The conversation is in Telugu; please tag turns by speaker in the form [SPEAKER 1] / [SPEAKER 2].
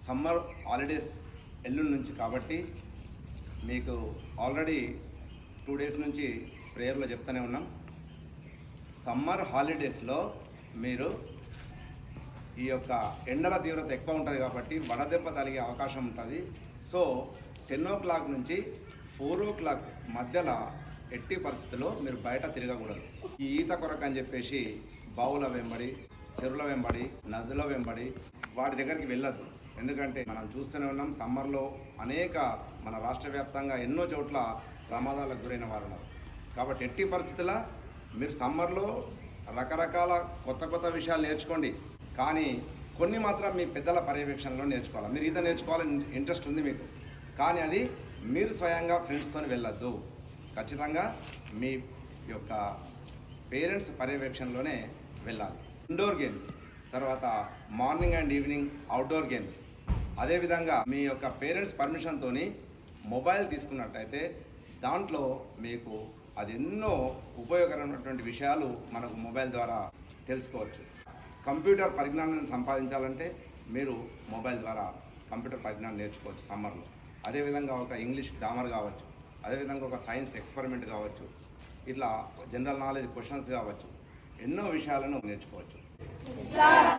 [SPEAKER 1] సమ్మర్ హాలిడేస్ ఎల్లుండి నుంచి కాబట్టి మీకు ఆల్రెడీ 2 డేస్ నుంచి ప్రేయర్లో చెప్తూనే ఉన్నాం. సమ్మర్ హాలిడేస్లో మీరు ఈ యొక్క ఎండల తీవ్రత ఎక్కువ ఉంటుంది కాబట్టి వడదెబ్బ తగిలే అవకాశం ఉంటుంది. సో 10 o'clock నుంచి 4 o'clock మధ్యలో ఎట్టి పరిస్థితుల్లో మీరు బయట తిరగకూడదు. ఈ ఈత కొరకు అని చెప్పేసి బావుల వెంబడి, చెరువుల వెంబడి, నదుల వెంబడి వాటి దగ్గరికి వెళ్ళొద్దు. ఎందుకంటే మనం చూస్తూనే ఉన్నాం సమ్మర్లో అనేక మన రాష్ట్ర వ్యాప్తంగా ఎన్నో చోట్ల ప్రమాదాలకు గురైన వారు ఉన్నారు. కాబట్టి ఎట్టి పరిస్థితుల్లో మీరు సమ్మర్లో రకరకాల కొత్త విషయాలు నేర్చుకోండి, కానీ కొన్ని మాత్రం మీ పెద్దల పర్యవేక్షణలో నేర్చుకోవాలి. మీరు ఈత నేర్చుకోవాలని ఇంట్రెస్ట్ ఉంది మీకు, కానీ అది మీరు స్వయంగా ఫ్రెండ్స్తో వెళ్ళొద్దు. ఖచ్చితంగా మీ యొక్క పేరెంట్స్ పర్యవేక్షణలోనే వెళ్ళాలి. ఇండోర్ గేమ్స్, తర్వాత morning and evening outdoor games, అదేవిధంగా మీ యొక్క పేరెంట్స్ పర్మిషన్తో మొబైల్ తీసుకున్నట్టయితే దాంట్లో మీకు అది ఎన్నో ఉపయోగకరమైనటువంటి విషయాలు మనకు మొబైల్ ద్వారా తెలుసుకోవచ్చు. కంప్యూటర్ పరిజ్ఞానాన్ని సంపాదించాలంటే మీరు మొబైల్ ద్వారా కంప్యూటర్ పరిజ్ఞానం నేర్చుకోవచ్చు సమ్మర్లో. అదేవిధంగా ఒక ఇంగ్లీష్ గ్రామర్ కావచ్చు, అదేవిధంగా ఒక సైన్స్ ఎక్స్పెరిమెంట్ కావచ్చు, ఇట్లా జనరల్ నాలెడ్జ్ క్వశ్చన్స్ కావచ్చు, ఎన్నో విషయాలను నేర్చుకోవచ్చు.